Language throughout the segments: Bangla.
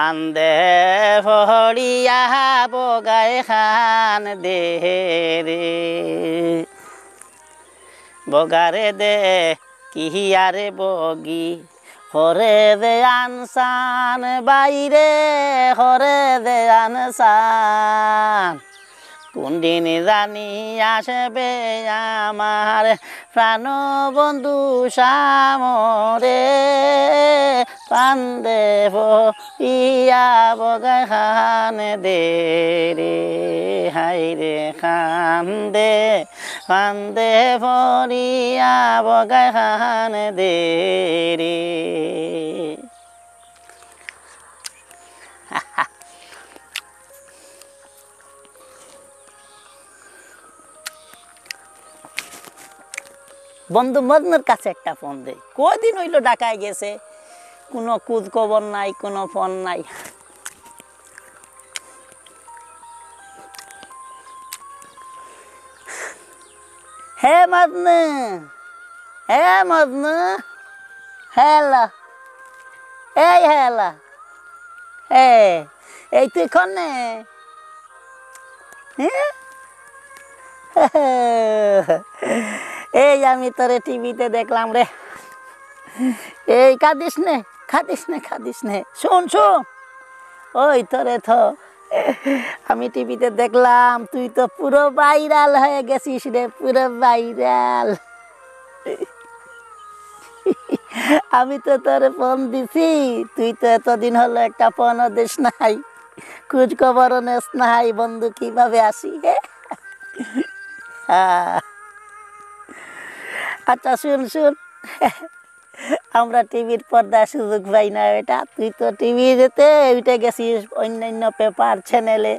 ফান্দে ফড়িয়া বগাই খান দে রে বগারে দে কিহিয়ারে বগি হরে দে আনসান বাইরে হরে দে আনসান কোন দিন জানি আসবে আমার প্রাণ বন্ধু সামরে ফান্দে ফড়িয়া বগাই খান দে রে হাই রে কান্দে ফান্দে ফড়িয়া বগাই খান দে রে বন্ধু মদনের কাছে একটা ফোন দে কদিন হইল ঢাকায় গেছে কোনো খোঁজ খবর নাই কোনো ফোন নাই হে মদনু হ্যালো এই হ্যালো এই তুই কনে এই আমি তোরে টিভিতে দেখলাম রে এই কাঁদিস নে শোন ওই তোরে তো আমি টিভিতে দেখলাম তুই তো পুরো ভাইরাল হয়ে গেছিস রে পুরো ভাইরাল আমি তো তোরে ফোন দিছি তুই তো এতদিন হলো একটা ফোনও দিস নাই খোঁজ খবরও নেস নাই বন্ধু কিভাবে আসি আচ্ছা শুন আমরা টিভির পর্দা সুযোগ পাই না এটা তুই তো টিভিতে উঠে গেছিস অন্যান্য পেপার চ্যানেলে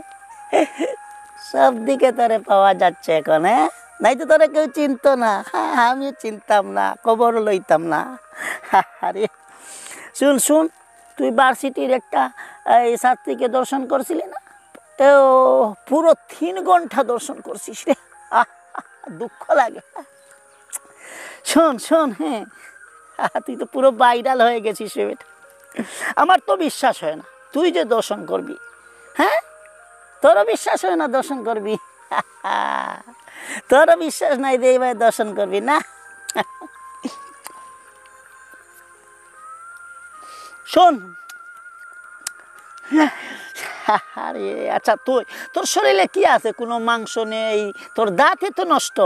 সব দিকে তোরে পাওয়া যাচ্ছে এখন নাই তো তোরে কেউ চিনতো না আমিও চিনতাম না খবর লইতাম না আরে শুন তুই ভার্সিটির একটা এই ছাত্রীকে দর্শন করছিলি না পুরো 3 ঘন্টা দর্শন করছিস রে দুঃখ লাগে শোন হ্যাঁ তুই তো পুরো ভাইরাল হয়ে গেছিস রে বেটা আমার তো বিশ্বাস হয় না তুই যে দর্শন করবি তোরও বিশ্বাস হয় না দর্শন করবি তোরও বিশ্বাস নাই যে এইভাবে দর্শন করবি না শোন আরে আচ্ছা তোর শরীরে কি আছে কোনো মাংস নেই তোর দাঁতে তো নষ্ট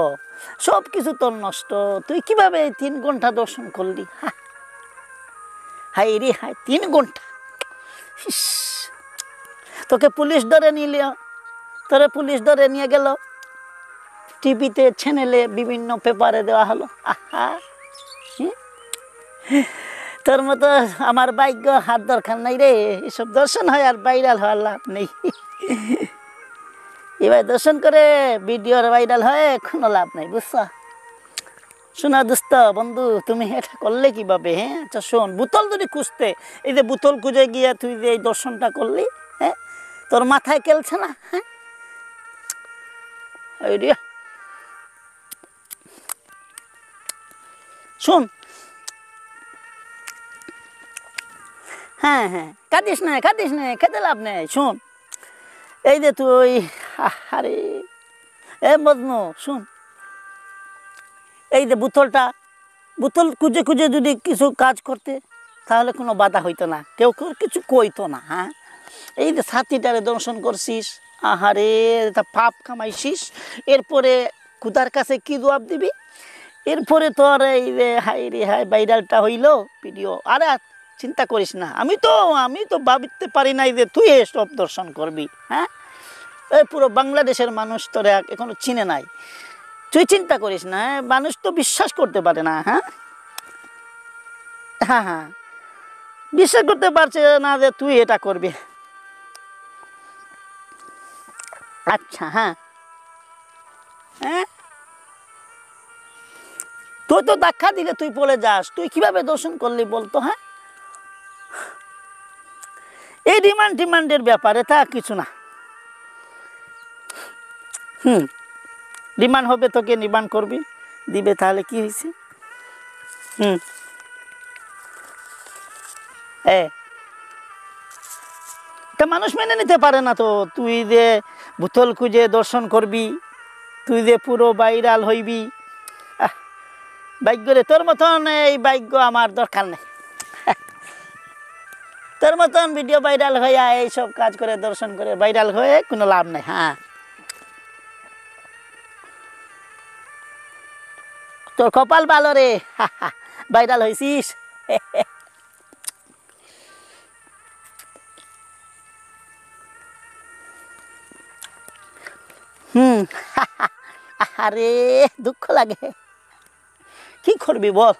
সব কিছু তোর নষ্ট তুই কিভাবে 3 ঘন্টা দর্শন করলি হাই রে হাই 3 ঘন্টা তোকে পুলিশ ধরে নিয়ে গেল টিভিতে চ্যানেলে বিভিন্ন পেপারে দেওয়া হলো তোর মতো আমার ভাগ্য হাত দরকার নাই রে এসব দর্শন হয় আর ভাইরাল হওয়ার লাভ নেই এবার দর্শন করে ভিডিওর ভাইরাল হয় কোনো লাভ নাই বুঝছো শোনা দোস্ত বন্ধু তুমি এটা করলে কিভাবে আচ্ছা শোন বোতল যদি খুঁজতে এই যে বোতল খুঁজে গিয়ে তুই যে এই দর্শনটা করলি তোর মাথায় খেলছে না শোন হ্যাঁ কাঁদিস না খেতে লাভ নেই শোন এই যে তুই আরে মজনু শোন এই যে বোতল খুঁজে যদি কিছু কাজ করতে তাহলে কোনো বাধা হইতো না কেউ কিছু কইতো না এই যে ছাতিটারে দর্শন করছিস আহারে তা পাপ কামাইছিস এরপরে খুদার কাছে কি জবাব দিবি এরপরে তোর এই যে হাই ভাইরালটা হইলো ভিডিও আরে চিন্তা করিস না আমি তো ভাবতে পারি নাই যে তুই এসব দর্শন করবি এই পুরো বাংলাদেশের মানুষ তোরে এখনো চিনে নাই তুই চিন্তা করিস না মানুষ তো বিশ্বাস করতে পারে না হ্যাঁ বিশ্বাস করতে পারছে না যে তুই এটা করবি আচ্ছা তুই তো ধাক্কা দিলে তুই পড়ে যাস তুই কিভাবে দর্শন করলি বলতো এই ডিমান্ডের ব্যাপারে তা কিছু না ডিমান্ড হবে তোকে ডিমান্ড করবি দিবে তাহলে কি হয়েছে তা মানুষ মেনে নিতে পারে না তো, তুই যে বোতল খুঁজে দর্শন করবি, তুই যে পুরো ভাইরাল হইবি। ভাগ্য রে, তোর মতন এই ভাগ্য আমার দরকার নেই। তোর মতন ভিডিও ভাইরাল হইয়া এইসব কাজ করে দর্শন করে ভাইরাল হয়ে কোনো লাভ নেই। হ্যাঁ, তোর কপাল ভালো রে, ভাইরাল হয়েছিস। আরে দুঃখ লাগে, কি করবি বল।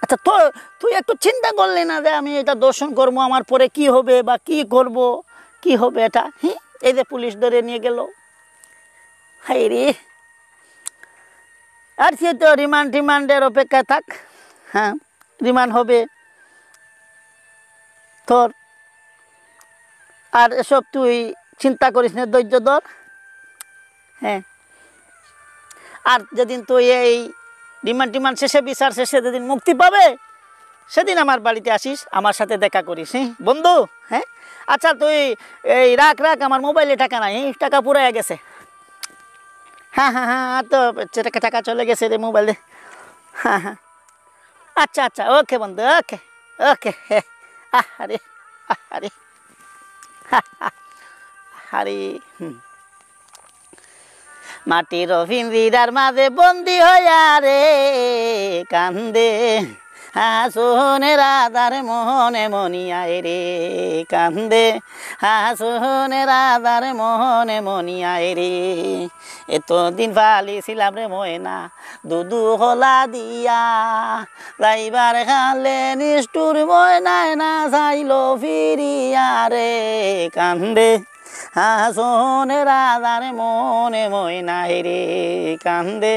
আচ্ছা, তো তুই একটু চিন্তা করলি না যে আমি এটা দর্শন করবো, আমার পরে কি হবে বা কি করব, কি হবে এটা? হ্যাঁ, এই যে পুলিশ ধরে নিয়ে গেল, হাই রে। আর সে তো রিমান্ডের অপেক্ষায় থাক। হ্যাঁ, রিমান্ড হবে তোর। আর এসব তুই চিন্তা করিস না, ধৈর্য ধর। হ্যাঁ, আর যেদিন তুই এই রিমান্ড শেষে, বিচার শেষে যেদিন মুক্তি পাবে, সেদিন আমার বাড়িতে আসিস, আমার সাথে দেখা করিস। হ্যাঁ বন্ধু। হ্যাঁ, আচ্ছা তুই এই রাখ, আমার মোবাইলে টাকা নাই, টাকা পুরাই গেছে। হ্যাঁ হ্যাঁ হ্যাঁ, তো টাকা চলে গেছে রে মোবাইলে। হ্যাঁ হ্যাঁ, আচ্ছা ওকে বন্ধু, ওকে ওকে। আরে আরে আরে মাটির পিঞ্জিরার মাঝে বন্দি হইয়া রে কান্দে হাসনের রাধার মোহনে মনিয়ায় রে কান্দে হাসনের রাধার মোহনে মনিয়ায় রে। এতদিন ফালিছিলাম রে ময়না দুদু হলা দিয়া, যাইবার খালে নিষ্ঠুর ময়নায় না চাইল ফিরিয়া রে কান্দে হাসনে রাধার মনে ময়নায় রে কান্দে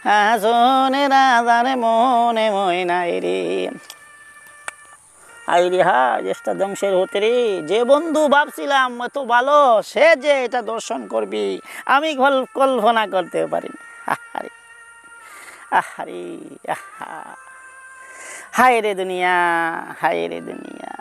হাসনে রাধার মনে ময়নায় রে। আইরে হা, চেষ্টা ধ্বংসের হতে রে। যে বন্ধু ভাবছিলাম এত ভালো, সে যে এটা দর্শন করবি আমি কল্পনা করতে পারিনি। আহারে আহারে আহা, হায় রে দুনিয়া, হায় রে দুনিয়া।